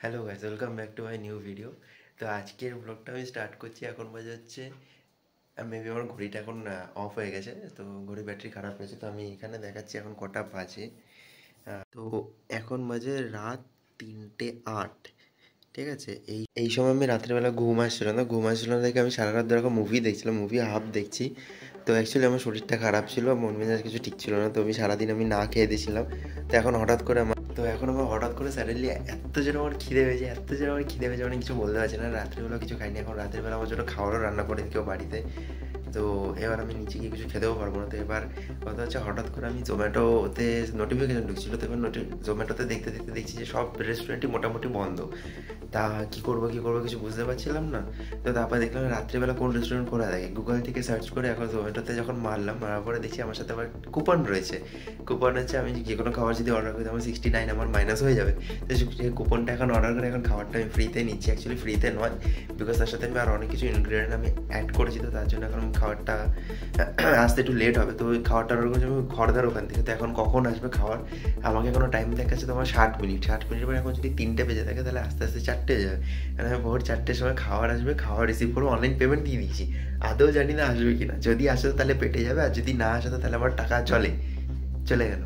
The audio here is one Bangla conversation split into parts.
Hello guys, welcome back to my new video. তো আজকের ব্লগটা আমি স্টার্ট করছি। এখন বাজে হচ্ছে মেবি আমার ঘড়িটা এখন অফ হয়ে গেছে, তো ঘড়ির ব্যাটারি খারাপ হয়েছে। তো আমি এখানে দেখাচ্ছি এখন কটা বাজে। তো এখন বাজে রাত 3:08। ঠিক আছে, এই সময় আমি রাত্রেবেলা ঘুম আসছিল না দেখে আমি সারা রাত ধরে এখন মুভি দেখছিলাম, মুভি হাফ দেখছি। তো অ্যাকচুয়ালি আমার শরীরটা খারাপ ছিল, মন মেজাজ কিছু ঠিক ছিল না, তো আমি সারাদিন না খেয়ে দিয়েছিলাম। তো এখন আমার হঠাৎ করে স্যাডেনলি এত জোরে আমার খিদে হয়েছে, মানে কিছু বলতে পারছি না। রাত্রিবেলা কিছু খাইনি, এখন রাতের বেলা আমার জন্য খাবারও রান্না করে কেউ বাড়িতে। তো এবার আমি নিচে গিয়ে কিছু খেতেও পারবো না। তো এবার কথা হচ্ছে, হঠাৎ করে আমি জোম্যাটোতে নোটিফিকেশান ঢুকছিলো, তো এবার জোম্যাটোতে দেখতে দেখতে দেখছি যে সব রেস্টুরেন্টই মোটামুটি বন্ধ। তা কী করবো কিছু বুঝতে পারছিলাম না। তো তারপর দেখলাম রাত্রিবেলা কোন রেস্টুরেন্ট খোলা থাকে, গুগল থেকে সার্চ করে এখন জোম্যাটোতে যখন মারার পরে দেখছি আমার সাথে আবার কুপন রয়েছে। কুপন হচ্ছে, আমি যে কোনো খাবার যদি অর্ডার করি আমার 69 আমার মাইনাস হয়ে যাবে। তো সেই কুপনটা এখন অর্ডার করে এখন খাবারটা আমি ফ্রিতে নিচ্ছি। অ্যাকচুয়ালি ফ্রিতে নয়, বিকজ তার সাথে আমি আর অনেক কিছু ইনগ্রিডিয়েন্ট আমি অ্যাড করেছি, তো তার জন্য এখন খাবারটা আসতে একটু লেট হবে। তো ওই খাবারটা অর্ডার করেছি আমি খড়দার ওখান থেকে। তো এখন কখন আসবে খাবার, আমাকে এখনো টাইম দেখাচ্ছে তোমার 60 মিনিট পরে। এখন যদি 3টে বেজে থাকে তাহলে আস্তে আস্তে 4টে হয়ে যাবে। মানে আমি ভোর 4টের সময় খাবার আসবে, খাবার রিসিভ করবো, অনলাইন পেমেন্ট দিয়ে দিয়েছি। আদৌ জানি না আসবে কি না, যদি আসে তো তাহলে পেটে যাবে, আর যদি না আসে তো তাহলে আমার টাকা চলে গেল।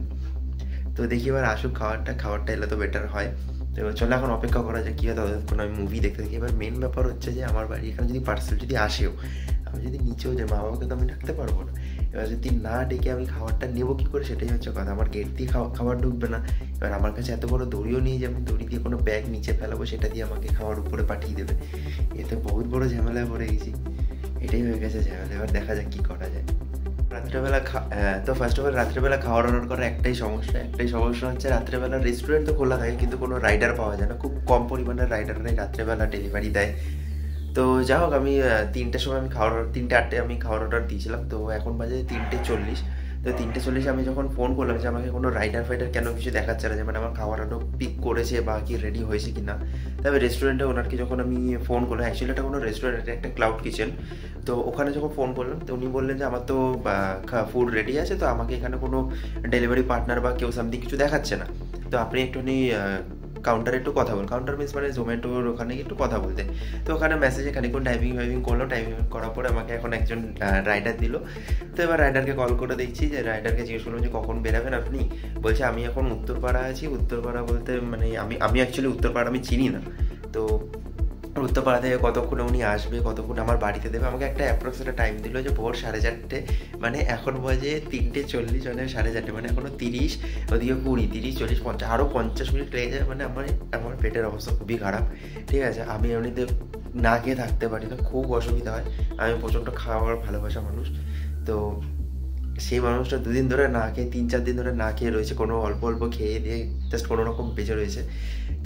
তো দেখি এবার আসুক খাবারটা এলে তো বেটার হয়। তো চলো এখন অপেক্ষা করা যায় কী হয়, ততক্ষণ আমি মুভি দেখতে থাকি। এবার মেন ব্যাপার হচ্ছে যে আমার বাড়ি এখানে যদি পার্সেল যদি আসেও, আমি যদি নিচেও যাই, মা বাবাকে তো আমি ডাকতে পারবো না। এবার যদি না ডেকে আমি খাবারটা নেবো কী করে, সেটাই হচ্ছে কথা। আমার গেট দিয়ে খাবার ঢুকবে না। এবার আমার কাছে এত বড় দড়িও নেই যে আমি দড়ি দিয়ে কোনো ব্যাগ নিচে ফেলাবো, সেটা দিয়ে আমাকে খাবার উপরে পাঠিয়ে দেবে। এতে বহুত বড় ঝামেলায় পড়ে গেছি। এটাই হয়ে গেছে ঝামেলা। এবার দেখা যাক কী করা যায়। তো ফার্স্ট অফ অল রাত্রেবেলা খাবার অর্ডার করার একটাই সমস্যা হচ্ছে, রাত্রেবেলা রেস্টুরেন্ট তো খোলা থাকে কিন্তু কোনো রাইডার পাওয়া যায় না, খুব কম পরিমাণের রাইডাররাই রাত্রেবেলা ডেলিভারি দেয়। তো যা হোক, আমি 3টের সময় আমি 3টে 8টে আমি খাবার অর্ডার দিয়েছিলাম। তো এখন বাজে 3:40। তো 3:40 আমি যখন ফোন করলাম যে আমাকে কোনো রাইডার ফাইডার কেন কিছু দেখাচ্ছে না, যে মানে আমার খাবার আরও পিক করেছে বা কি রেডি হয়েছে কি না। তবে রেস্টুরেন্টে ওনারকে যখন আমি ফোন করলাম, অ্যাকচুয়ালি এটা কোনো রেস্টুরেন্ট, এটা একটা ক্লাউড কিচেন। তো ওখানে যখন ফোন করলাম তো উনি বললেন যে আমার তো ফুড রেডি আছে, তো আমাকে এখানে কোনো ডেলিভারি পার্টনার বা কেউ সামথিং কিছু দেখাচ্ছে না। তো আপনি একটুখানি কাউন্টারে একটু কথা বল, কাউন্টার মিন্স মানে জোম্যাটোর ওখানে একটু কথা বলতে। তো ওখানে মেসেজে খানিকক্ষণ টাইপিং করলো, টাইপিং করার পরে আমাকে এখন একজন রাইডার দিল। তো এবার রাইডারকে কল করে দেখছি, যে রাইডারকে জিজ্ঞেস করলাম যে কখন বেরাবেন আপনি। বলছে আমি এখন উত্তরপাড়া আছি। উত্তরপাড়া বলতে মানে আমি অ্যাকচুয়ালি উত্তরপাড়া আমি চিনি না। তো উত্তরপাড়া থেকে কতক্ষণে উনি আসবে, কতক্ষণ আমার বাড়িতে দেবে, আমাকে একটা অ্যাপ্রক্স একটা টাইম দিল যে ভোর 4:30। মানে এখন বাজে 3:40, মানে 4:30, মানে এখনও 30, ওদিকে 20, 30, 40, 50, আরও 50 মিনিট লেগে যায়। মানে আমার পেটের অবস্থা খুবই খারাপ। ঠিক আছে, আমি এমনিতে না খেয়ে থাকতে পারি না, খুব অসুবিধা হয়। আমি প্রচণ্ড খাওয়ার ভালোবাসা মানুষ। তো সেই মানুষটা 2 দিন ধরে না খেয়ে, 3-4 দিন ধরে না খেয়ে রয়েছে, কোনো অল্প অল্প খেয়ে দিয়ে জাস্ট কোনো রকম বেঁচে রয়েছে।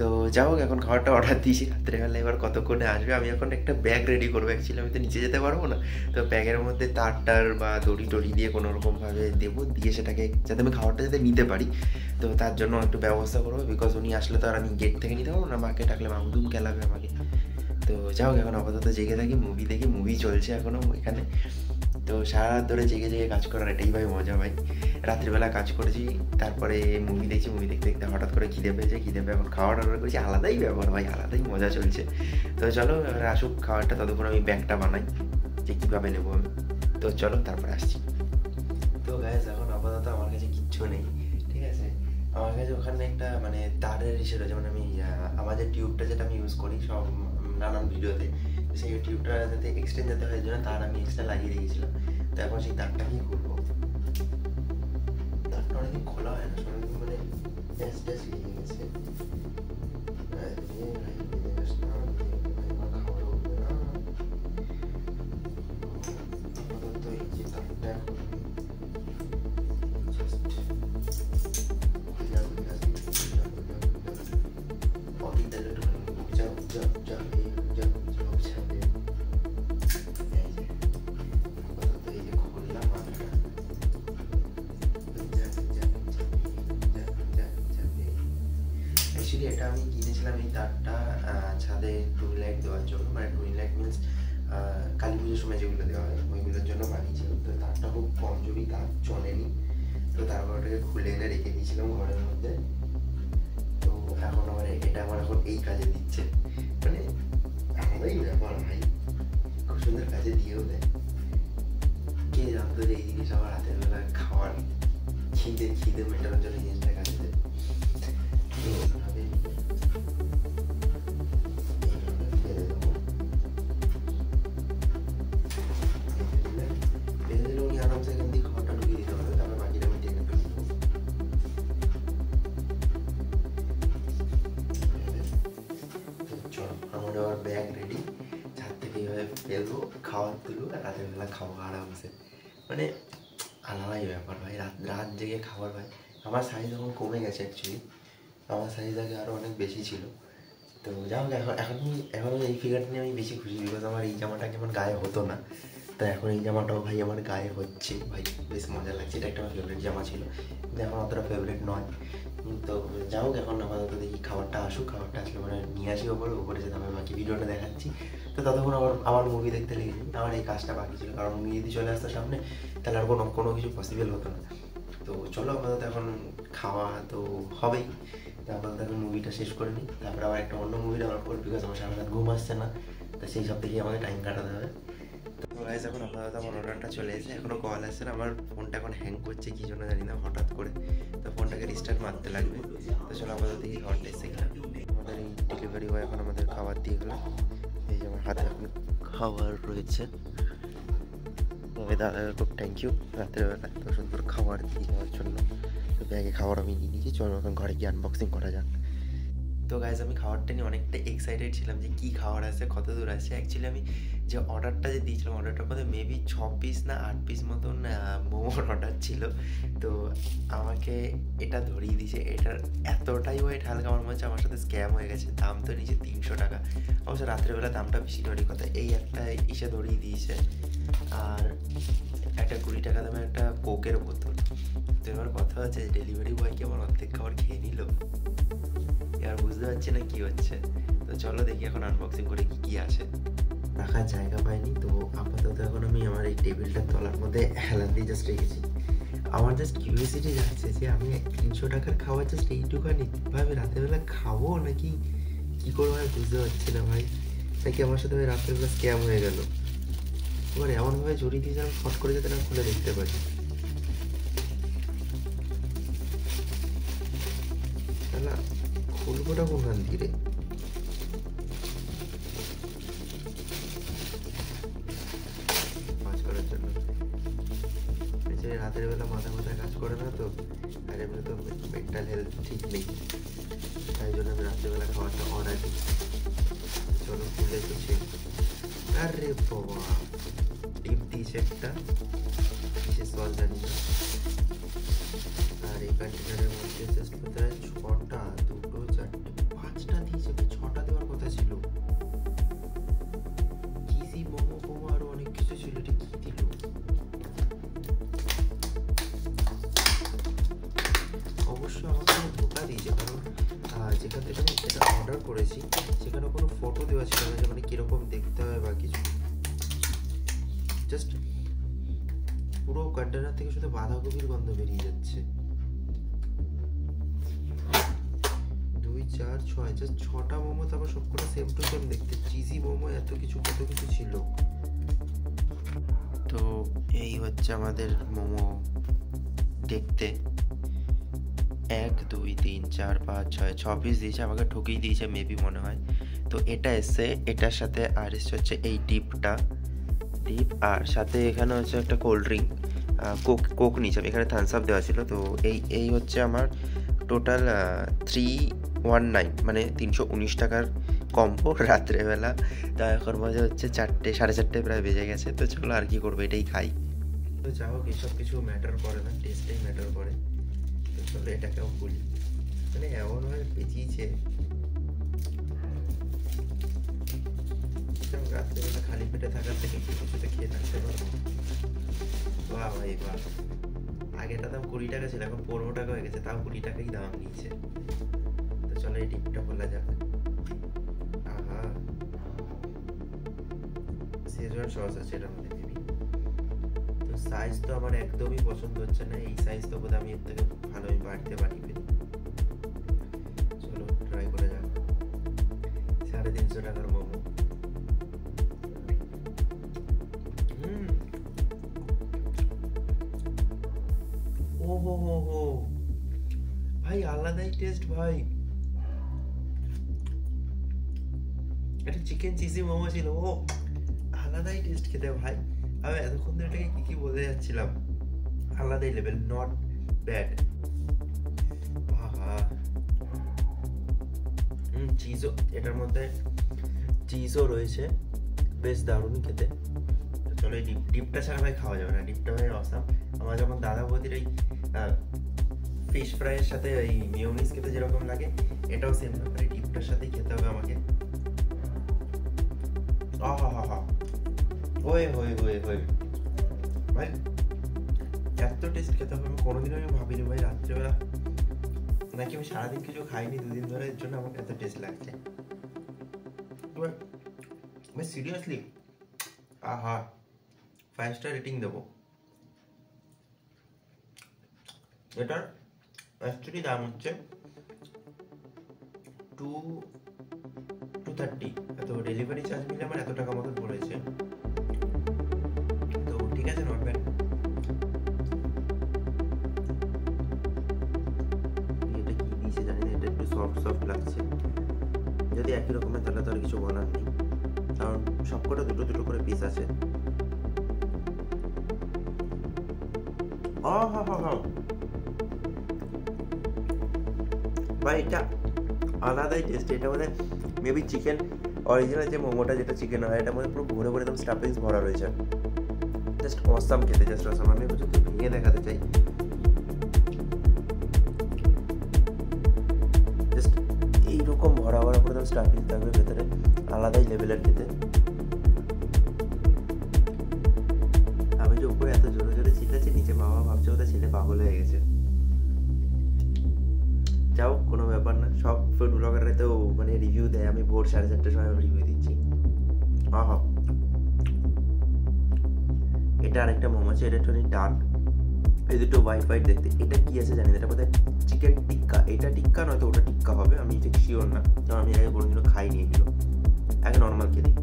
তো যা হোক, এখন খাবারটা অর্ডার দিয়েছি রাত্রেবেলা, এবার কতক্ষণে আসবে। আমি এখন একটা ব্যাগ রেডি করবো, অ্যাকচুয়ালি আমি তো নিচে যেতে পারবো না। তো ব্যাগের মধ্যে তার বা দড়ি টড়ি দিয়ে কোনো রকমভাবে দেবো, দিয়ে সেটাকে যাতে আমি খাবারটা যাতে নিতে পারি। তো তার জন্য একটু ব্যবস্থা করবো, বিকজ উনি আসলে তো আর আমি গেট থেকে নিতে পারবো না, মাকে ডাকলে মামুদুম খেলাবে আমাকে। তো যা হোক, এখন আপাতত জেগে থাকি, মুভি দেখি, মুভি চলছে এখনও এখানে। তো সারা রাত ধরে জেগে জেগে কাজ করার এটাই ভাই মজা ভাই। রাত্রিবেলা কাজ করেছি, তারপরে মুভি দেখছি, মুভি দেখতে দেখতে হঠাৎ করে খিদে পেয়েছে, এখন খাবার অর্ডার করেছি। আলাদাই ব্যাপার ভাই, আলাদাই মজা চলছে। তো চলো এবার আসুক খাবারটা, ততক্ষণ আমি ব্যাগটা বানাই যে কীভাবে নেবো আমি। তো চলো তারপরে আসছি। তো গাইস, এখন আপাতত আমার কাছে কিচ্ছু নেই। ঠিক আছে, আমার কাছে ওখানে একটা মানে তারের ইসে রয়েছে, মানে আমি আমাদের টিউবটা যেটা আমি ইউজ করি সব নানান ভিডিওতে, সেই টিউবটা যাতে এক্সটেন্ড যাতে হয়, জন্য তার আমি এক্সট্রা লাগিয়ে রেখেছিলাম। তো এখন সেই তারটাকেই খুলবো। তারটা অনেকদিন খোলা হয় না, অনেকদিন মানে ট্যাস ট্যাস লেগে গেছে। খাবার উঠবে না। আপাতত এই যে তারটা অ্যাকচুয়ালি এটা আমি কিনেছিলাম এই তারটা ছাদে টুনি লাইট দেওয়ার জন্য, মানে টুনি লাইট মিনস কালী পুজোর সময় যেগুলো দেওয়া হয় ওইগুলোর জন্য বানিয়েছিলাম। তো তারটা খুব কমজোরি, তার চলেনি। তো তারপর ওটাকে খুলে এনে রেখে দিয়েছিলাম ঘরের মধ্যে। তো এখন এটা আমার এখন এই কাজে দিচ্ছে। সুন্দর কাজে দিয়েও দেয়। কে জানতো যে এই জিনিস আমার রাতের বেলা খাওয়ার খিদে মেটানোর জন্য জিনিসটা কাজে দেয়। আরামসে এখান দিয়ে খাওয়াটা ঢুকিয়ে দিতে হবে, তারপর বাকিটা আমি টেনে ফেলবো। চলো আমার আবার ব্যাগ রেডি, ছাদ থেকে এইভাবে ফেলবো, খাওয়ার তুলবো, আর রাতের বেলা খাবো আরামসে। মানে আলাদাই ব্যাপার ভাই, রাত জেগে খাবার ভাই। আমার সাইজ এখন কমে গেছে অ্যাকচুয়ালি, আমার সাইজ আগে আরও অনেক বেশি ছিল। তো যাই হোক, এখন এই ফিগারটা নিয়ে আমি বেশি খুশি, বিকজ আমার এই জামাটা যেমন গায়ে হতো না, তো এখন এই জামাটাও ভাই আমার গায়ে হচ্ছে ভাই, বেশ মজা লাগছে। এটা একটা আমার ফেভারিট জামা ছিল, কিন্তু এখন অতটা ফেভারিট নয়। তো যাই হোক, এখন আপাতত দেখি খাবারটা আসুক, খাবারটা আসলে মানে নিয়ে আসি উপরে যেতে হবে, বাকি ভিডিওটা দেখাচ্ছি। তো ততক্ষণ আবার মুভি দেখতে লেগেছি, আমার এই কাজটা বাকি ছিল, কারণ মুভি যদি চলে আসতো সামনে তাহলে আর কোনো কিছু পসিবল হতো না। তো চলো আপাতত এখন খাওয়া তো হবেই, তারপর এখন মুভিটা শেষ করে নিই, তারপরে আবার একটা অন্য মুভি ডাউনলোড করবো, বিকজ আমার সারা রাত ঘুম আসছে না, তো সেই সব থেকেই আমাকে টাইম কাটাতে হবে। তো গাইস এখন আপাতত আমার অর্ডারটা চলে এসেছে, এখনও কল আসছে না, আমার ফোনটা এখন হ্যাং করছে কী জন্য জানি না হঠাৎ করে, তো ফোনটাকে রিস্টার্ট মারতে লাগবে। তো চলো আপাতত দেখি খাবারটা এসে গেলাম। আমাদের এই ডেলিভারি বয় এখন আমাদের খাবার দিয়ে গেলো, এই যে আমার হাতে এখন খাবার রয়েছে। তবে দাদাকে খুব থ্যাংক ইউ, রাতের বেলা এত সুন্দর খাবার দিয়ে যাওয়ার জন্য। তো ব্যাগে খাবার আমি নিয়ে নিয়েছি, চলো এখন ঘরে গিয়ে আনবক্সিং করা যাক। তো গাইজ আমি খাবারটা নিয়ে অনেকটা এক্সাইটেড ছিলাম যে কী খাবার আছে, কত দূর আছে। অ্যাকচুয়ালি আমি যে অর্ডারটা যে দিয়েছিলাম, অর্ডারটার মধ্যে মেবি 6 পিস না 8 পিস মতন মোমোর অর্ডার ছিল। তো আমাকে এটা ধরিয়ে দিয়েছে, এটার এতটাই ওয়েট হালকা, আমার মনে হচ্ছে আমার সাথে স্ক্যাম হয়ে গেছে। দাম তো নিচে 300 টাকা, অবশ্য রাত্রেবেলা দামটা বেশি নয় কথা, এই একটা ইসে ধরিয়ে দিয়েছে, আর একটা 20 টাকা দামে একটা কোকের বোতল। তো এবার কথা হচ্ছে ডেলিভারি বয়কে আমার অর্ধেক খাবার খেয়ে নিল, আর বুঝতে পারছি না কি হচ্ছে। তো চলো দেখি এখন আনবক্সিং করে কি আছে। রাখার জায়গা পাইনি, তো আপাতত এখন আমি আমার এই টেবিলটার তলার মধ্যে হেলান দিয়ে জাস্ট রেখেছি। আমার জাস্ট কিউরিওসিটি যাচ্ছে যে আমি 300 টাকার খাবার জাস্ট এইটুখানি ভাবে রাতেরবেলা খাবো নাকি কী করবো, আমি বুঝতে পারছি না ভাই, নাকি আমার সাথে ভাই রাত্রেবেলা স্ক্যাম হয়ে গেল। এবার এমনভাবে জড়িয়ে দিয়েছে আমি ফট করে যাতে না খুলে দেখতে পারি। তাহলে খুলবোটা কোনখান ধীরে, কাজ করার জন্য রাতের বেলা মাথা কাজ করে না, তো আর এমনি তো মেন্টাল হেলথ ঠিক নেই, তাই জন্য আমি রাত্রেবেলা খাবারটা অর্ডার দিই। চলো খুলে তো চেক। আরে বাবা, টিপ দিয়েছে একটা, কিসের সস জানি না। আর এই কন্টেনারের মধ্যে জাস্ট বোধহয় 6টা, 2টো 4টে 5টা দিয়েছে, 6টা দেওয়ার কথা ছিল। চিজি মোমো ফোমো আরো অনেক কিছু ছিল, এটা কি দিল? অবশ্যই আমাকে ধোকা দিয়েছে, কারণ যেখান থেকে আমি এটা অর্ডার করেছি সেখানে কোনো ফটো দেওয়া ছিল না যে মানে কীরকম দেখতে হবে বা কিছু। জাস্ট পুরো কন্টেনার থেকে শুধু বাঁধাকপির গন্ধ বেরিয়ে যাচ্ছে। 2 4 6, জাস্ট 6টা মোমো, তারপর সবকটা সেম টু সেম দেখতে, চিজি মোমো, এত কিছু কত কিছু ছিল। তো এই হচ্ছে আমাদের মোমো দেখতে, 1 2 3 4 5 6 6 পিস দিয়েছে, আমাকে ঠকিয়ে দিয়েছে মেবি মনে হয়। তো এটা এসছে, এটার সাথে আর এসছে হচ্ছে এই ডিপ, আর সাথে এখানে হচ্ছে একটা কোল্ড ড্রিঙ্ক, কোক নিয়েছে, এখানে থামস আপ দেওয়া ছিল। তো এই হচ্ছে আমার টোটাল 319, মানে 319 টাকার কম্বো রাত্রেবেলা। তা এখন মজা হচ্ছে 4টে 4:30 প্রায় বেজে গেছে। তো চলো আর কি করবো, এটাই খাই। তো যা হোক, এসব কিছু ম্যাটার করে না, টেস্টেই ম্যাটার করে। তো চলো এটাকেও বলি, মানে এমনভাবে বেঁচিয়েছে রাত্রেবেলা খালি পেটে থাকার থেকে কিছুতে খেয়ে থাকতে পারবো। বাহ ভাই বাহ, আগেটা দাম 20 টাকা ছিল, এখন 15 টাকা হয়ে গেছে, তাও 20 টাকাই দাম নিয়েছে। তো চলো এই টিপটা খোলা যাক। আহা, শেজওয়ান সস আছে এটার মধ্যে মেবি। তো সাইজ তো আমার একদমই পছন্দ হচ্ছে না, এই সাইজ তো বোধহয় আমি এর থেকে ভালো আমি বাড়তে পারি। চলো ট্রাই করে যাক। 350 টাকার মোমো, হো ভাই, আলাদাই টেস্ট ভাই। এটা চিকেন চিজি মোমো ছিল, ও আলাদাই টেস্ট খেতে ভাই। আমি এতক্ষণ ধরে এটাকে কি বলে যাচ্ছিলাম, আলাদাই লেভেল, নট ব্যাড। চিজও, এটার মধ্যে চিজও রয়েছে, বেশ দারুণ খেতে। তো চলো, এই ডিপটা ছাড়া ভাই খাওয়া যাবে না, ডিপটা ভাই অসাম। আমার যেমন দাদা বৌদির ওই ফিশ ফ্রাইয়ের সাথে ওই মিয়োনিজ খেতে যেরকম লাগে, এটাও সেম ব্যাপার, এই ডিপটার সাথেই খেতে হবে আমাকে। ওই ভাই, এত টেস্ট খেতে হবে আমি কোনোদিনও ভাবিনি ভাই। রাত্রেবেলা নাকি আমি সারাদিন কিছু খাইনি 2 দিন ধরে, এর জন্য আমার এত টেস্ট লাগছে ভাই, সিরিয়াসলি। 5 স্টার রেটিং দেবো। এটার অ্যাকচুয়ালি দাম হচ্ছে 230, তো ডেলিভারি চার্জ মিলে আমার এত টাকা মতন পড়েছে, তো ঠিক আছে, নট ব্যাড। এটা কি দিয়েছে জানি না, এটা একটু সফট লাগছে। যদি একই রকমের তাহলে তো আর কিছু বলার নেই, কারণ সবকটা দুটো করে পিস আছে। ভাই এটা আলাদাই টেস্ট। এটা মানে মেবি চিকেন অরিজিনাল যে মোমোটা, যেটা চিকেন হয়, এটা মানে পুরো ভরে ভরে একদম স্টাফিংস ভরা রয়েছে। জাস্ট অসাম খেতে, জাস্ট অসাম। আমি যদি ভেঙে দেখাতে চাই, জাস্ট এইরকম ভরা ভরা করে একদম স্টাফিংস থাকবে ভেতরে, আলাদাই লেভেলের খেতে। আমি যে উপরে এত জোরে জোরে চিল্লাচ্ছি, নিচে বাবা ভাবছে ওটা ছেলে পাগল হয়ে গেছে। যাও, কোনো ব্যাপার না, সব ফুড ব্লগাররা তো মানে রিভিউ দেয়, আমি ভোর 4:30টার সময় রিভিউ দিচ্ছি। এটা আরেকটা মোমো আছে, এটা একটু ডার্ক, এই দুটো হোয়াইট হোয়াইট দেখতে। এটা কি আছে জানি না, এটা বোধহয় চিকেন টিক্কা। এটা টিক্কা নয়তো ওটা টিক্কা হবে, আমি ঠিক শিওর না, কারণ আমি আগে কোনোদিনও খাইনি এগুলো। আগে নর্মাল খেয়ে দিই।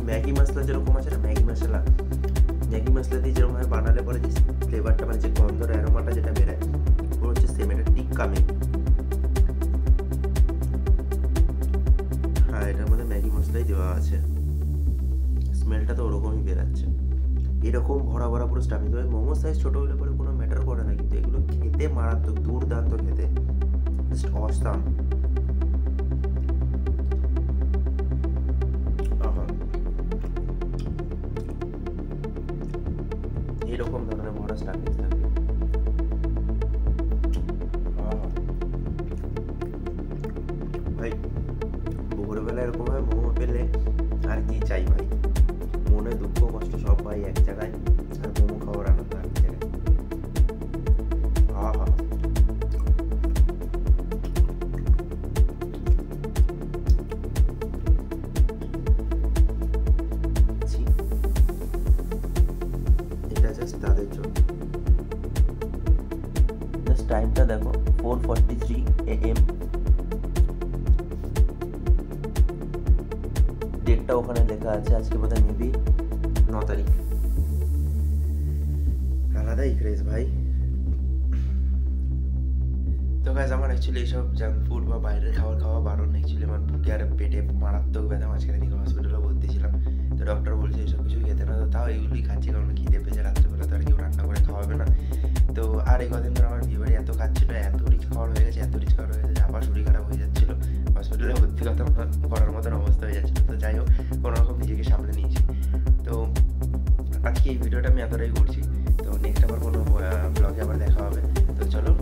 ম্যাগি মশলা যেরকম আছে না, ম্যাগি মশলা দিয়ে যেরকম ভাবে বানালে পরে যে ফ্লেভারটা, মানে যে গন্ধর অ্যারোমাটা যেটা বেরোয়, ওর হচ্ছে সেম। এটা টিক্কা ম্যাগি। হ্যাঁ, এটার মধ্যে ম্যাগি মশলাই দেওয়া আছে, স্মেলটা তো ওরকমই বেরাচ্ছে। এরকম ভরা ভরা পুরো স্টাফিং। তবে মোমো সাইজ ছোটো হলে পরে কোনো ম্যাটার করে না, কিন্তু এগুলো খেতে মারাত্মক, দুর্দান্ত খেতে, জাস্ট অসাম। এরকম ধরনের ভরা স্টাফিং থাকবে। ভাই ভোরবেলা এরকম ভাবে মোমো পেলে আর কি চাই ভাই, মনে দুঃখ কষ্ট সব ভাই এক জায়গায়, আর মোমো খাওয়ার আনন্দ এক জায়গায়। এটা জাস্ট তাদের জন্য। জাস্ট টাইমটা দেখো, 4:43 AM। ডেটটা ওখানে লেখা আছে, আজকে বোধহয় মেবি 9 তারিখ। আলাদাই ক্রেজ ভাই। তো গাইস, আমার অ্যাকচুয়ালি এইসব জাঙ্ক ফুড বা বাইরের খাবার খাওয়া বারণ। অ্যাকচুয়ালি আমার বুকে আর পেটে মারাত্মক ব্যথা, মাঝখানে দিকে হসপিটালে ভর্তি ছিলাম, তো ডক্টর বলছে এইসব কিছু খেতে না, তো তাও এগুলোই খাচ্ছি, কারণ খিদে পেয়েছে, রাত্রেবেলা তো আর কেউ রান্না করে খাওয়াবে না। তো আর এই কদিন ধরে আমার বিবাড়ি এত খাচ্ছিল, এত রিচ খাওয়ার হয়ে গেছে, যে আবার শরীর খারাপ হয়ে যাচ্ছিল, হসপিটালে ভর্তি করার মতন অবস্থা হয়ে যাচ্ছিলো। তো যাই হোক, কোনোরকম নিজেকে সামলে নিয়েছি। তো আজকে এই ভিডিওটা আমি এতটাই করছি, তো নেক্সট আবার কোনো ব্লগে আবার দেখা হবে। তো চলো।